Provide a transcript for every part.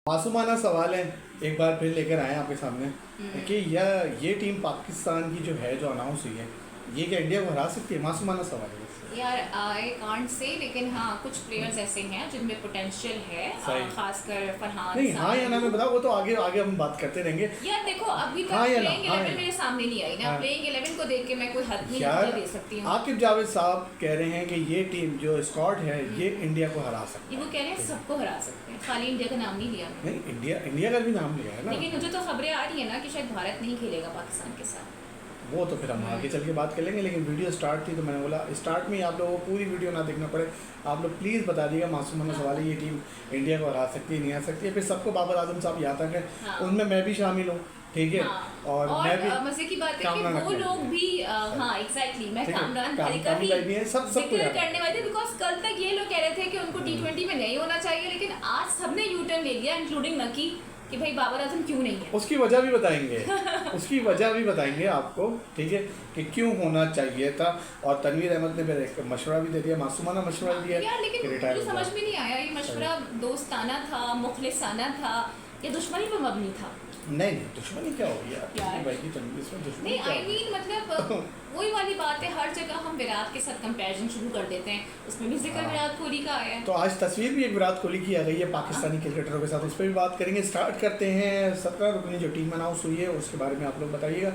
मासूमाना सवाल है, एक बार फिर लेकर आए आपके सामने कि ये टीम पाकिस्तान की जो है, जो अनाउंस हुई है, ये क्या इंडिया को हरा सकती है? मासूमाना सवाल है यार आई कांट से, लेकिन हाँ कुछ प्लेयर्स ऐसे हैं जिनमें पोटेंशियल है, खासकर फरहान। नहीं, हाँ या ना में बताओ, वो तो आगे आगे हम बात करते रहेंगे। यार देखो अभी तक हाँ प्लेइंग 11 मेरे सामने नहीं आई ना। प्लेइंग 11 को देख के मैं कोई हद नहीं दे सकती हूँ। आकिब जावेद साहब कह रहे हैं कि ये टीम जो स्क्वाड है ये इंडिया को हरा सकती है। वो कह रहे हैं सबको हरा सकते हैं, खाली इंडिया का नाम नहीं लिया। नहीं, इंडिया का भी नाम लिया है ना। लेकिन मुझे तो खबरें आ रही है ना कि शायद भारत नहीं खेलेगा पाकिस्तान के साथ। वो तो फिर हम आगे चल के बात कर लेंगे, लेकिन वीडियो स्टार्ट थी तो मैंने बोला स्टार्ट में ही आप लोगों को पूरी वीडियो ना देखना पड़े। आप लोग प्लीज़ बता दिएगा मासूमाना सवाल है, ये टीम इंडिया को हरा सकती है नहीं आ सकती है। फिर सबको बाबर आजम साहब याद तक है, उनमें मैं भी शामिल हूँ, ठीक है। और मैं भी मजे की बात है कि वो लोग भी हाँ एग्जैक्टली मैं कामरान भाई का भी सब जिक्र करने वाले, बिकॉज कल तक ये लोग कह रहे थे कि उनको T20 में नहीं होना चाहिए, लेकिन आज सबने यू टर्न ले लिया, इंक्लूडिंग नकी, कि भाई बाबर आजम क्यों नहीं है। उसकी वजह भी बताएंगे उसकी वजह भी बताएंगे आपको, ठीक है, कि क्यों होना चाहिए था। और तनवीर अहमद ने फिर एक मशवरा भी दे दिया, मासूमाना मशवरा दिया यार, लेकिन मुझे समझ में नहीं आया ये मशवरा दोस्ताना था, मुखलिसाना था या दुश्मनी पर मबनी था। नहीं, दुश्मनी क्या होगी यार भाई की तनवीर से दुश्मनी नहीं, आई मीन मतलब वही वाली बात है, हर जगह हम विराट के साथ कंपैरिजन शुरू कर देते हैं, उसमें भी जिक्र विराट कोहली का आया है। तो आज तस्वीर भी एक विराट कोहली की आ गई है पाकिस्तानी क्रिकेटरों के साथ, उस पर भी बात करेंगे। स्टार्ट करते हैं 17 रुकनी जो टीम अनाउंस हुई है उसके बारे में आप लोग बताइएगा।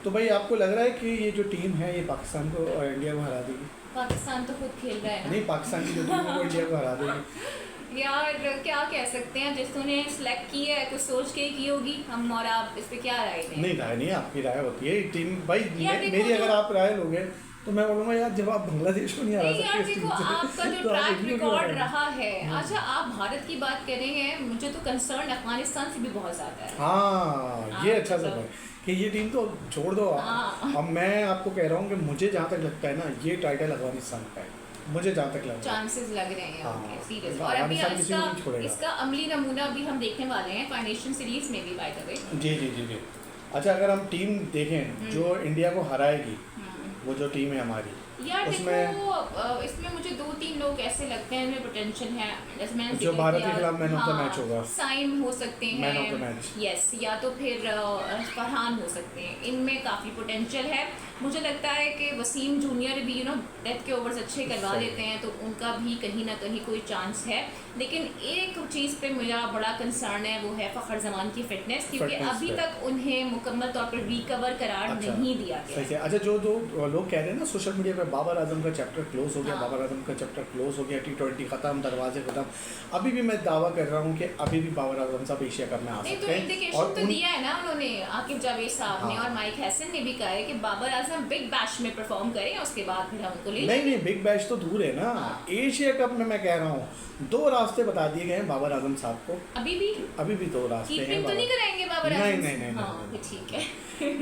तो भाई आपको लग रहा है कि ये जो टीम है ये पाकिस्तान को और इंडिया को हरा देगी? पाकिस्तान तो खुद खेल रहा है ना। नहीं, पाकिस्तान की जो टीम है वो इंडिया को हरा देगी। यार क्या कह सकते हैं, जिसने सिलेक्ट की है कुछ सोच के की होगी, हम और आप इस पे क्या राय दें? नहीं, राय नहीं, आपकी राय होती है टीम भाई। मेरी अगर आप राय लोगे तो मैं बोलूँगा यार जब आप बांग्लादेश को नहीं हरा सकते यार देखो आपका जो ट्रैक रिकॉर्ड रहा है। अच्छा, आप भारत की बात करेंगे, मुझे तो कंसर्न अफगानिस्तान से भी बहुत ज़्यादा है। हाँ, ये अच्छा सवाल कि ये टीम तो छोड़ दो। अब मैं आपको कह रहा हूँ कि मुझे जहाँ तक लगता है ना, ये टाइटल अफगानिस्तान का है, मुझे जहाँ तक लगता है, चांसेस लग रहे हैं ओके सीरियस। और अभी इसका अमली नमूना भी हम देखने वाले हैं फाइनेशन सीरीज में भी, बाय द वे। जी। अच्छा, अगर हम टीम देखें जो इंडिया को हराएगी, वो जो टीम है हमारी, यार देखो इसमें मुझे 2-3 लोग ऐसे लगते हैं जिनमें पोटेंशियल है, जैसे मैंने जो भारत के खिलाफ मैन ऑफ द मैच होगा, साइम हो सकते हैं man of the match, yes, या तो फिर फरहान हो सकते हैं, इनमें काफ़ी पोटेंशियल है। मुझे लगता है कि वसीम जूनियर भी डेथ के ओवर्स अच्छे करवा लेते हैं, तो उनका भी कहीं ना कहीं कोई चांस है। लेकिन एक चीज़ पे मेरा बड़ा कंसर्न है, वो है फ़खर जमान की फिटनेस, क्योंकि अभी तक उन्हें मुकम्मल तौर पर रिकवर करार नहीं दिया गया। अच्छा, जो लोग कह रहे हैं ना सोशल मीडिया पे, बाबर आजम का चैप्टर क्लोज हो गया, बाबर आजम का चैप्टर क्लोज हो गया, T20 खत्म, दरवाजे खत्म। अभी भी मैं दावा कर रहा हूँ कि अभी भी बाबर आजम साहब एशिया कप में आ सकते हैं। इंडिकेशन तो दिया है ना उन्होंने, आकिब जावेद साहब ने और माइक हैसन ने भी कहा है कि बाबर आजम बिग बैश में परफॉर्म करें, उसके बाद फिर हम उनको ले। नहीं, बिग बैश तो दूर है ना, एशिया कप में मैं कह रहा हूँ 2 रास्ते बता दिए गए हैं बाबर आजम साहब को। अभी भी 2 रास्ते हैं। तो नहीं कराएंगे बाबर आजम? नहीं, ठीक है।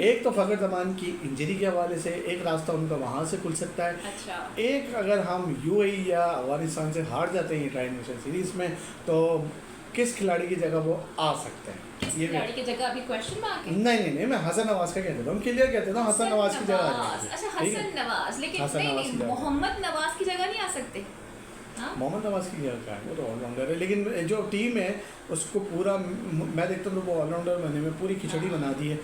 एक तो फखर जमान की इंजरी के हवाले से एक रास्ता उनका वहाँ से खुल सकता है। अच्छा। एक अगर हम UAE या अफगानिस्तान से हार जाते हैं ट्राई सीरीज में, तो किस खिलाड़ी की जगह वो आ सकते हैं? ये खिलाड़ी की जगह अभी क्वेश्चन मार्क है। नहीं, मैं हसन नवाज का कह देता हूँ, क्लियर कहते हैं हसन नवाज की जगह। अच्छा, हसन नवाज, लेकिन मोहम्मद नवाज की जगह नहीं आ सकते? मोहम्मद नवाज की जगह का है, वो तो ऑलराउंडर है, लेकिन जो टीम है उसको पूरा मैं देखता हूँ वो ऑलराउंडर बनने में पूरी खिचड़ी बना दी है।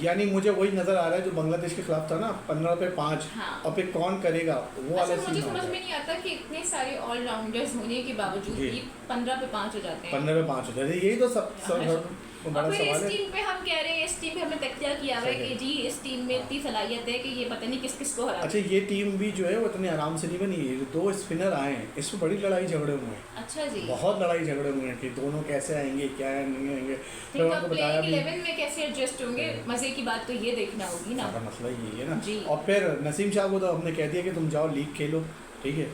यानी मुझे वही नज़र आ रहा है जो बांग्लादेश के खिलाफ था ना, 15 पे 5, और फिर कौन करेगा वो वाला सीन। मुझे समझ में नहीं आता कि इतने सारे ऑलराउंडर्स होने के बावजूद भी 15 पे 5 हो जाते हैं। 15 पे 5 हो जाते हैं, यही तो सब बड़ा सवाल है। इस टीम पे हम कह रहे हैं, इस टीम पे हमने तकिया किया हुआ है कि जी इस टीम में इतनी सलाहियत है कि ये पता नहीं किस को हरा। अच्छा, ये टीम भी जो है वो इतने आराम से नहीं बनी है। 2 स्पिनर आए हैं, इसमें बड़ी लड़ाई झगड़े हुए हैं। अच्छा जी, बहुत लड़ाई झगड़े हुए हैं कि दोनों कैसे आएंगे, क्या नहीं आएंगे। तो आपको बताया 11 में कैसे एडजस्ट होंगे, मजे की बात तो ये देखना होगी ना, मसला यही है ना। और फिर नसीम शाह को तो हमने कह दिया कि तुम जाओ लीग खेलो, ठीक है,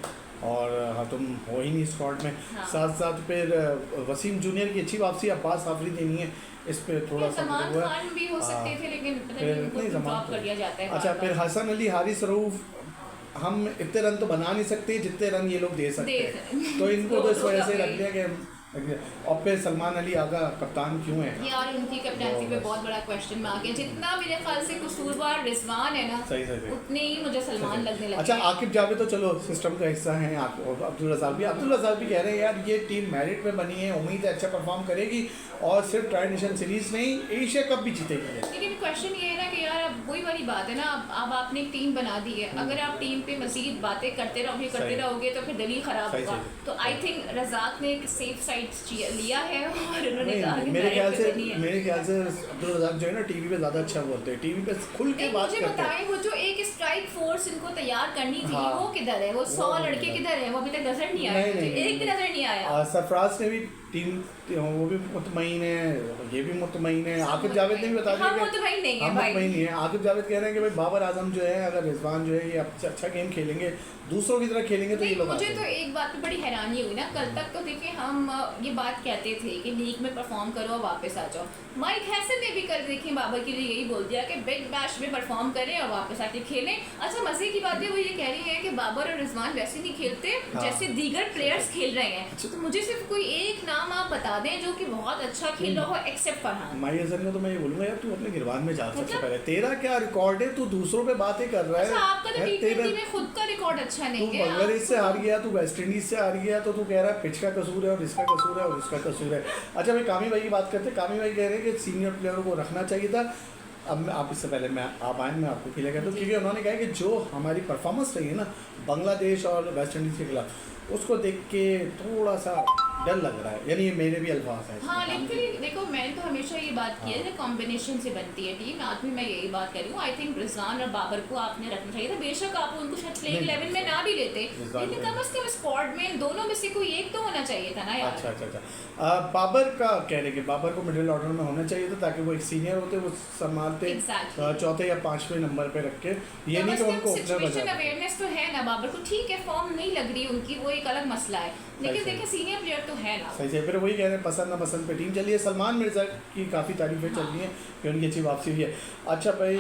और तुम हो ही नहीं स्क्वाड में। साथ फिर वसीम जूनियर की अच्छी वापसी, अब्बास आफरीदी नहीं है, इस पे थोड़ा सा हुआ भी हो सकते थे, लेकिन ड्रॉप कर दिया जाता है। अच्छा, फिर हसन अली, हारिस रऊफ, हम इतने रन तो बना नहीं सकते जितने रन ये लोग दे सकते हैं, तो इनको तो इस वजह से रख दिया कि और फिर सलमान अली आगा कप्तान क्यों है? यार उनकी कैप्टनसी पे बहुत बड़ा क्वेश्चन मार्क है। जितना मेरे ख्याल से कसूरवार रिजवान है ना, सही उतने ही मुझे सलमान लगने लगे। अच्छा, आकिब जावेद तो चलो सिस्टम का हिस्सा है, अब्दुल रज़ाक भी कह रहे हैं यार ये टीम मेरिट में बनी है, उम्मीद है अच्छा परफॉर्म करेगी और सिर्फ ट्राई नेशन सीरीज नहीं एशिया कप भी जीतेगी। लेकिन क्वेश्चन ये है ना कि यार अब वही वाली बात है ना, अब आपने एक टीम बना दी है, अगर आप टीम पे मजीद बातें करते रहोगे तो फिर दिल ही खराब होगा। तो आई थिंक रज़ाक ने एक सेफ साइड लिया है और उन्होंने कहा कि मेरे ख्याल से अब्दुल रज़ाक जो है ना टीवी पे ज़्यादा अच्छा बोलते हैं, टीवी पे खुल के बात करते हैं। मुझे बताएं वो जो एक स्ट्राइक फोर्स इनको तैयार करनी थी, वो किधर है? वो 100 लड़के किधर है? वो अभी तक नजर नहीं आया, एक भी नजर नहीं आया। सरफराज ने भी टीम वो भी मुतमईन है, ये भी मुतमईन है, आकिब जावेद ने भी बता दिया मुतमईन नहीं है भाई। नहीं है। आकिब जावेद कह रहे हैं कि भाई बाबर आजम जो है, अगर रिजवान जो है ये अच्छा गेम खेलेंगे, दूसरों की तरह खेलेंगे तो ये लोग। मुझे तो एक बात पे बड़ी हैरानी हुई ना, कल तक तो देखिए हम ये बात कहते थे कि लीग में परफॉर्म करो और वापस आ जाओ। माइक हैसन ने भी कर देखिए बाबर के लिए यही बोल दिया कि बिग बैश में परफॉर्म करें और वापस आके खेलें। अच्छा मजे की बात है वो ये कह रही है कि बाबर और रिजवान वैसे नहीं खेलते जैसे दीगर प्लेयर्स खेल रहे हैं। तो मुझे सिर्फ कोई एक नाम आप बता दें जो कि बहुत अच्छा खेल रहा हो एक्सेप्ट फरहान। माई हसन को तो मैं ये बोलूंगा यार तू अपने गिरवान में जा सबसे पहले, तेरा क्या रिकॉर्ड है, तू दूसरों पे बातें कर रहा है। आपका तो टी20 में खुद का रिकॉर्ड अच्छा नहीं है। बांग्लादेश से हार गया, तू वेस्ट इंडीज से हार गया, तो तू कह रहा है पिच का कसूर है और इसका कसूर है और इसका कसूर है। अच्छा भाई कामी भाई की बात करते हैं। कामी भाई कह रहे हैं कि सीनियर प्लेयरों को रखना चाहिए था। अब आप इससे पहले आप आए, मैं आपको क्लियर करता हूँ क्योंकि उन्होंने कहा कि जो हमारी परफॉर्मेंस रही है ना बांग्लादेश और वेस्ट इंडीज़ के खिलाफ, उसको देख के थोड़ा सा डर लग रहा है, यानी ये मेरे भी अल्फाज हैं। हाँ लेकिन देखो मैंने तो हमेशा ये बात की है कि कॉम्बिनेशन से बनती है टीम। आज भी मैं यही बात कर रही हूँ। आई थिंक रिजवान और बाबर को आपने रखना चाहिए था। बेशक आप उनको शायद प्लेइंग 11 में ना भी लेते, लेकिन कम से कम स्क्वाड में दोनों में से कोई एक तो होना चाहिए था ना यार। अच्छा। बाबर का कह रहे कि बाबर को मिडिल ऑर्डर में होना चाहिए था ताकि वो एक सीनियर होते, वो संभालते चौथे या पांचवें नंबर पे रख के। ये नहीं कि उनको सिचुएशन अवेयरनेस तो है ना बाबर को, ठीक है फॉर्म नहीं लग रही उनकी, वो एक अलग मसला है, लेकिन देखिए सीनियर प्लेयर तो है ना। सही से फिर वही कह रहे हैं पसंद ना पसंद पे टीम चलिए। सलमान मिर्जा की काफ़ी तारीफें चल रही हैं कि उनकी अच्छी वापसी हुई है। अच्छा भाई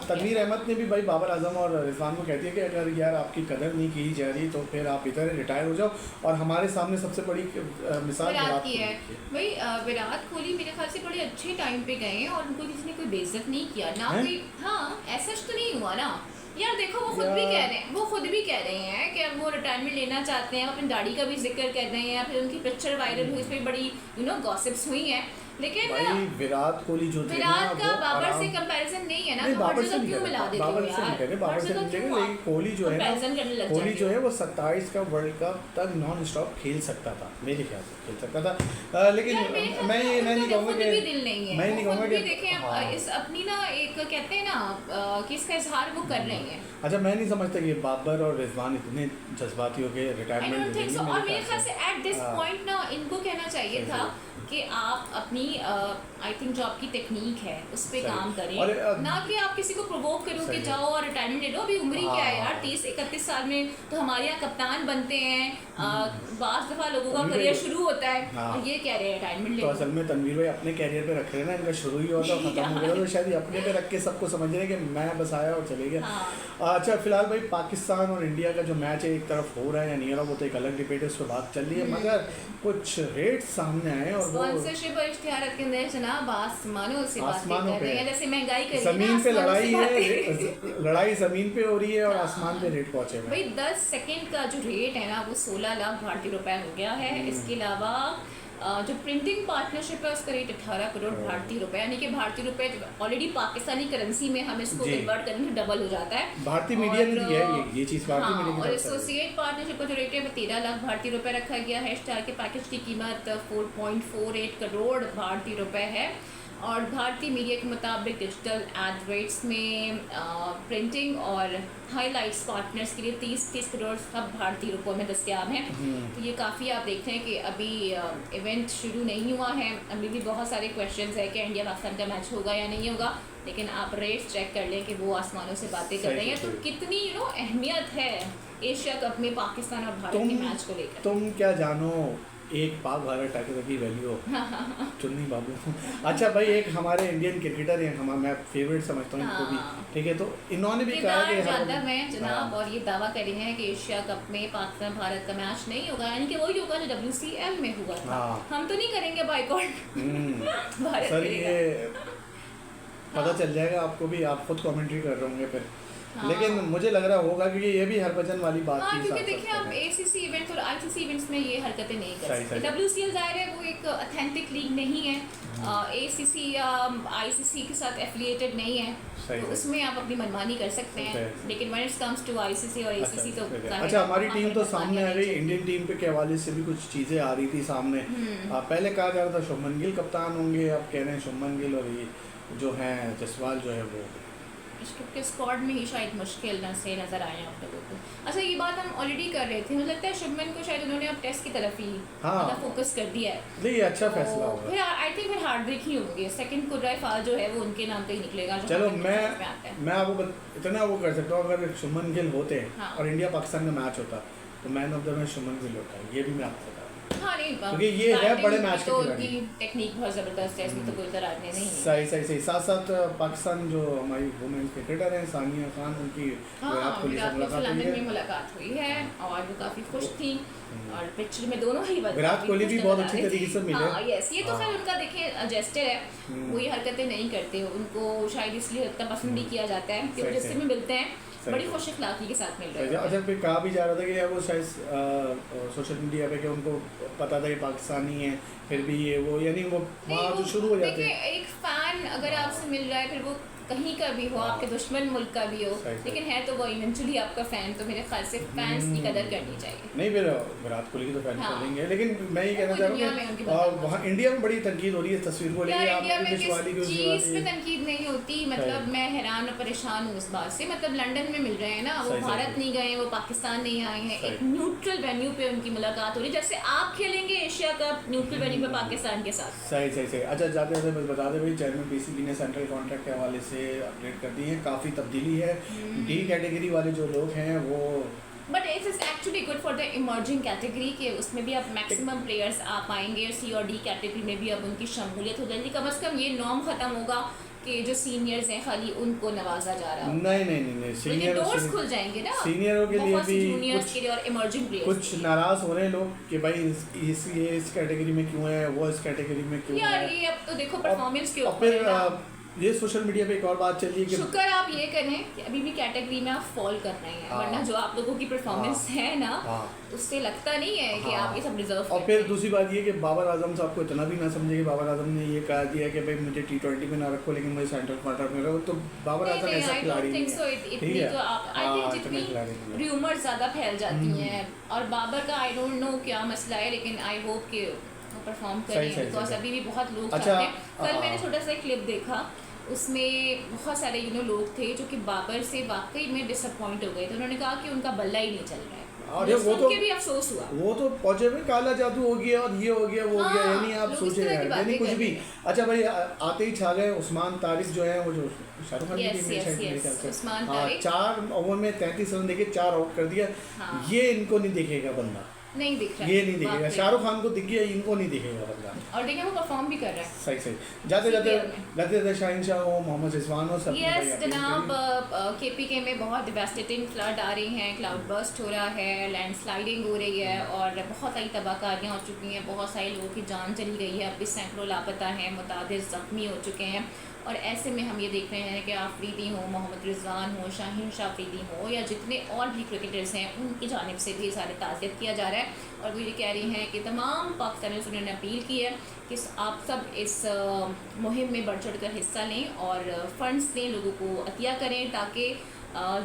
तनवीर अहमद ने भी भाई बाबर आजम और रिजवान को कहती है कि अगर यार आपकी कदर नहीं की जा रही तो फिर आप इधर रिटायर हो जाओ, और हमारे सामने सबसे बड़ी मिसाल विराट की है। भाई विराट कोहली मेरे ख्याल से बड़े अच्छे टाइम पे गए हैं और उनको किसी ने कोई बेइज्जत नहीं किया ना, कोई हाँ ऐसा तो नहीं हुआ ना यार। देखो वो खुद भी कह रहे हैं कि अब वो रिटायरमेंट लेना चाहते हैं, अपनी दाढ़ी का भी जिक्र कर रहे हैं, फिर उनकी पिक्चर वायरल हुई, इस पर बड़ी गॉसिप्स हुई हैं। लेकिन विराट कोहली जो थे विराट का बाबर से कंपैरिजन नहीं है ना, तो बाबर से क्यों मिला देते हो यार? बाबर से लेकिन कोहली जो है कोहली जो है वो 27 का वर्ल्ड कप तक नॉन स्टॉप खेल सकता था, मेरे ख्याल से खेल सकता था। लेकिन मैं नहीं कहूँगा कि देखें इस अपनी ना एक कहते हैं ना कि इसका इजहार वो कर रहे हैं। अच्छा मैं नहीं समझता कि बाबर और रिजवान इतने जज्बाती हो गए रिटायरमेंट लेंगे। और मेरे ख्याल से एट दिस पॉइंट ना इनको कहना चाहिए था कि आप अपनी आई थिंक जो आपकी टेक्निक है उस पर काम करें, ना कि आप किसी को प्रोवोक करो कि जाओ और रिटायरमेंट ले लो। अभी उम्र ही क्या है यार, 30-31 साल में तो हमारे यहाँ कप्तान बनते हैं, बाज़ दफ़ा लोगों का करियर शुरू होता है और ये कह रहे हैं रिटायरमेंट ले लो। तो असल में तनवीर भाई अपने कैरियर पे रख रहे हैं ना, इनका शुरू ही होता है खत्म हो गया, तो शायद अपने पे रख के सबको समझ रहे हैं कि मैं बस आया और चले गया। अच्छा फिलहाल भाई पाकिस्तान और इंडिया का जो मैच है एक तरफ हो रहा है या नहीं हो रहा वो तो एक अलग डिबेट है, उस पर बात चल रही है, मगर कुछ रेट सामने आए और स्पॉन्सरशिप और इश्तिहारत के अंदर जनाब आसमानों से बातें कर रहे हैं, जैसे महंगाई कर जमीन पे लड़ाई है, लड़ाई जमीन पे हो रही है और आसमान पे रेट पहुंचे भाई 10 सेकंड का जो रेट है ना वो 16 लाख भारतीय रुपए हो गया है। इसके अलावा जो प्रिंटिंग पार्टनरशिप है उसका रेट 18 करोड़ भारतीय रुपए, यानी कि भारतीय रुपए ऑलरेडी पाकिस्तानी करेंसी में हम इसको कन्वर्ट करेंगे तो डबल हो जाता है। भारतीय मीडिया ने दिया है ये चीज़ भारतीय मीडिया की और एसोसिएट पार्टनरशिप का जो रेट है वो 13 लाख भारतीय रुपए रखा गया है। स्टार के पैकेज की कीमत 4.48 करोड़ भारतीय रुपए है और भारतीय मीडिया के मुताबिक डिजिटल एड रेट्स में प्रिंटिंग और हाईलाइट्स पार्टनर्स के लिए 30 करोड़ सब भारतीय रुपयों में दस्तियाब हैं। तो ये काफ़ी आप देखते हैं कि अभी इवेंट शुरू नहीं हुआ है, अभी भी बहुत सारे क्वेश्चंस है कि इंडिया पाकिस्तान का मैच होगा या नहीं होगा, लेकिन आप रेट्स चेक कर लें कि वो आसमानों से बातें कर रही हैं। तो कितनी अहमियत है एशिया कप में पाकिस्तान और भारत के मैच को लेकर। तुम क्या जानो एक पाक भारत टाइगर की वैल्यू हो चुन्नी बाबू। अच्छा भाई, एक हमारे इंडियन क्रिकेटर हैं, हमारा मैं फेवरेट समझता हूँ इनको भी, हाँ। ठीक है, तो इन्होंने भी कहा कि जादव हैं जनाब, हाँ। और ये दावा कर रहे हैं कि एशिया कप में पाकिस्तान भारत का मैच नहीं होगा, यानी कि वही होगा जो WCL में हुआ था। हाँ। हम तो नहीं करेंगे बाइकॉट भारत सर करेगा। ये पता चल जाएगा आपको भी, आप खुद कमेंट्री कर रहे होंगे फिर। हाँ। लेकिन मुझे लग रहा होगा क्योंकि ये भी हरभजन वाली बात हाँ, थी। क्योंकि साथ देखिए साथ आप में। ACC इवेंट्स और ICC इवेंट्स में ये हरकतें नहीं कर सही, सकते। सही। WCL जाहिर है वो एक ऑथेंटिक लीग नहीं है, ACC या ICC के साथ एफिलिएटेड नहीं है, सही, तो सही। उसमें आप अपनी मनमानी कर सकते हैं। सही। लेकिन when it comes to ICC और ACC तो जाहिर है अच्छा, हमारी टीम तो मनमानी सामने आ नहीं गई, चलेगी। इंडियन टीम पे के हवाले से भी कुछ चीज़ें आ रही थी सामने। पहले कहा जा रहा था शुभमन गिल कप्तान होंगे, अब कह रहे हैं शुभमन गिल और ये जो हैं जसवाल जो है वो के स्क्वाड में ही शायद मुश्किल न से नजर आए आप लोगों को। अच्छा, ये बात हम ऑलरेडी कर रहे थे, मुझे लगता है शुभमन को शायद उन्होंने अब टेस्ट की तरफ ही हाँ। फोकस कर दिया है। नहीं, ये अच्छा तो फैसला होगा। फिर आई थिंक फिर हार्दिक ही होंगे, सेकंड कुर्राई जो है वो उनके नाम पे ही निकलेगा। जो चलो हमें मैं समझ में आता है। मैं आपको इतना वो कर सकता हूँ, अगर शुभमन गिल होते हाँ। और इंडिया पाकिस्तान का मैच होता तो man of the match Shubman Gill होता, ये भी मैं आपको बता दूँ। हाँ, नहीं क्योंकि ये है batting बड़े की मैच के तो खिलाड़ी। उनकी टेक्निक बहुत ज़बरदस्त है, इसमें तो कोई इतराज़ नहीं है। सही सही सही। साथ साथ पाकिस्तान जो हमारी वुमेन क्रिकेटर हैं सानिया खान, उनकी हाँ, विराट कोहली से विराट कोहली से मुलाकात हुई लंदन में है। मुलाकात हुई है और वो काफ़ी खुश थी, और पिक्चर में दोनों ही बंदे विराट काफी कोहली खुश भी नजर बहुत आ अच्छी रहे थे। तरीके से मिले। हाँ, यस, ये तो हाँ। खैर उनका देखिए जेस्टर है, वो ये हरकतें नहीं करते, उनको शायद इसलिए इतना पसंद भी किया जाता है कि वो सही, जिससे सही। भी मिलते हैं सही, बड़ी सही। खुश अखलाकी के साथ मिल रहे हैं। अच्छा, फिर कहा भी जा रहा था कि यार वो शायद सोशल मीडिया पे कि उनको पता था कि पाकिस्तानी है, फिर भी ये वो यानी वो वहाँ जो शुरू हो जाते देखिए, हैं। एक फैन अगर आपसे मिल रहा है, फिर वो कहीं का भी हो, हाँ। आपके दुश्मन मुल्क का भी हो, सही, सही। लेकिन है तो वो इवेंचुअली आपका फैन, तो मेरे ख्याल से फैंस की कदर करनी चाहिए। नहीं, फिर विराट कोहली की तो फैन हाँ। करेंगे, लेकिन मैं ये कहना वो चाह दुनिया रहा में हूँ उनकी कि बदनाम वहाँ इंडिया में बड़ी तनकीद हो रही है इस तस्वीर को यार, लेके। इंडिया आप में किस किस वाली की उस चीज़ वाली पे तनकीद नहीं होती, मतलब सही। मैं हैरान और परेशान हूँ इस बात से। मतलब लंदन में मिल रहे हैं ना, वो सही, सही, भारत सही। नहीं गए, वो पाकिस्तान नहीं आए हैं, सही। एक न्यूट्रल वेन्यू पे उनकी मुलाकात हो रही है, जैसे आप खेलेंगे एशिया कप न्यूट्रल वेन्यू पे पाकिस्तान के साथ। सही सही सही। अच्छा, जाते जाते बस बता दें भाई, चेयरमैन PCB ने सेंट्रल कॉन्ट्रैक्ट के हवाले से अपडेट कर दी है, काफ़ी तब्दीली है। D कैटेगरी वाले जो लोग हैं वो but it is actually good for the emerging category के, उसमें भी अब मैक्सिमम प्लेयर्स आ पाएंगे, और C और D कैटेगरी में भी अब उनकी शमूलियत हो जाएगी। कम से कम ये नॉर्म ख़त्म होगा कि जो सीनियर्स हैं खाली उनको नवाजा जा रहा है। नहीं सीनियर डोर्स खुल जाएंगे ना सीनियरों के लिए बहुत सी भी जूनियर्स के लिए और इमर्जिंग प्लेयर्स कुछ नाराज़ हो रहे हैं लोग कि भाई इस कैटेगरी में क्यों है, वो इस कैटेगरी में क्यों यार, है। ये अब तो देखो परफॉर्मेंस के और ऊपर है फिर ना। ये सोशल मीडिया पे एक और बात चल रही है कि शुक्र आप ये करें कि अभी भी कैटेगरी में आप फॉल कर रहे हैं, हाँ। वरना जो आप लोगों की परफॉर्मेंस हाँ। है ना, हाँ। उससे लगता नहीं है कि हाँ। आप ये सब डिजर्व और फिर दूसरी बात ये कि बाबर आजम साहब को इतना भी ना समझे कि बाबर आजम ने ये कहा दिया कि भाई मुझे T20 में ना रखो, लेकिन मुझे सेंट्रल क्वार्टर में रखो, तो बाबर आजम ऐसा खिलाड़ी नहीं है। ठीक है, हाँ, इतने खिलाड़ी नहीं है। र्यूमर्स ज़्यादा फैल जाती हैं, और बाबर का आई डोंट नो क्या मसला है, लेकिन आई होप कि वो परफॉर्म सही, करें, सही, बिकॉज सही। अभी भी बहुत लोग अच्छा, चाहते हैं। कल हाँ। मैंने छोटा सा एक क्लिप देखा, उसमें बहुत सारे लोग थे जो कि बाबर से वाकई में डिसअपॉइंट हो गए थे। उन्होंने कहा कि उनका बल्ला ही नहीं चल रहा है, अरे वो तो के भी अफसोस हुआ। वो तो पहुंचे में काला जादू हो गया और ये हो गया वो हो गया, हाँ, यानी आप लोग इस सोचे तरह की यार, बातें यानी कुछ कर भी। रहे हैं। अच्छा भाई, आते ही छा गए उस्मान तारिक जो है, वो जो शाहरुख खान की Yes, टीम में yes, शायद मेरे yes, ख्याल से। उस्मान हाँ, तारिक। 4 ओवर में 33 रन देके 4 आउट कर दिया। हाँ। ये इनको नहीं दिखेगा बंदा, नहीं दिख रहा ये नहीं दिखेगा। वाकई। शाहरुख खान को दिख गया, इनको नहीं दिखेगा बंदा। और देखिए वो परफॉर्म भी कर रहा है। सही सही। जाते जाते CPL में। जाते जाते शाहीन शाह हो, मोहम्मद रिजवान हो, सब यस जनाब, KPK में बहुत डिवास्टेटिंग फ्लड आ रही हैं, क्लाउड बर्स्ट हो रहा है, लैंडस्लाइडिंग हो रही है, और बहुत सारी तबाहकारियाँ हो चुकी हैं, बहुत सारे लोगों की जान चली गई है, अब भी सैकड़ों लापता हैं, मुतादिद ज़ख्मी हो चुके हैं। और ऐसे में हम ये देख रहे हैं कि आफरीदी हो, मोहम्मद रिजवान हो, शाहीन शाह आफरीदी हो, या जितने और भी क्रिकेटर्स हैं, उनकी जानिब से भी सारे ताज़ियत किया जा रहा है। और वो ये कह रही हैं कि तमाम पाकिस्तानियों से उन्होंने अपील की है कि आप सब इस मुहिम में बढ़ चढ़ कर हिस्सा लें और फ़ंड्स दें, लोगों को अतिया करें, ताकि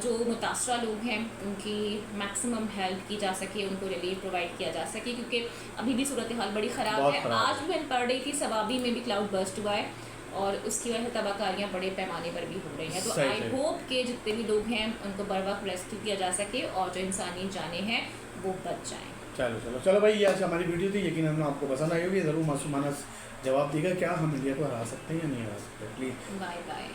जो मुतासरा लोग हैं उनकी मैक्सिमम हेल्प की जा सके, उनको रिलीफ प्रोवाइड किया जा सके, क्योंकि अभी भी सूरत हाल बड़ी ख़राब बहुत है। ख़राब आज भी मैंने पढ़ रही थी सवाबी में भी क्लाउड बर्स्ट हुआ है, और उसकी वजह से तबाहकारियाँ बड़े पैमाने पर भी हो रही हैं। तो सही, आई सही। होप कि जितने भी लोग हैं उनको बर वक्त रेस्क्यू किया जा सके, और जो इंसानी जाने हैं वो बच जाएँ। चलो चलो चलो भाई, ये आज हमारी वीडियो थी, यकीन हम आपको पसंद आई होगी। ज़रूर मासूमाना जवाब देगा, क्या हम इंडिया को हरा सकते हैं या नहीं हरा सकते, प्लीज़। Bye bye.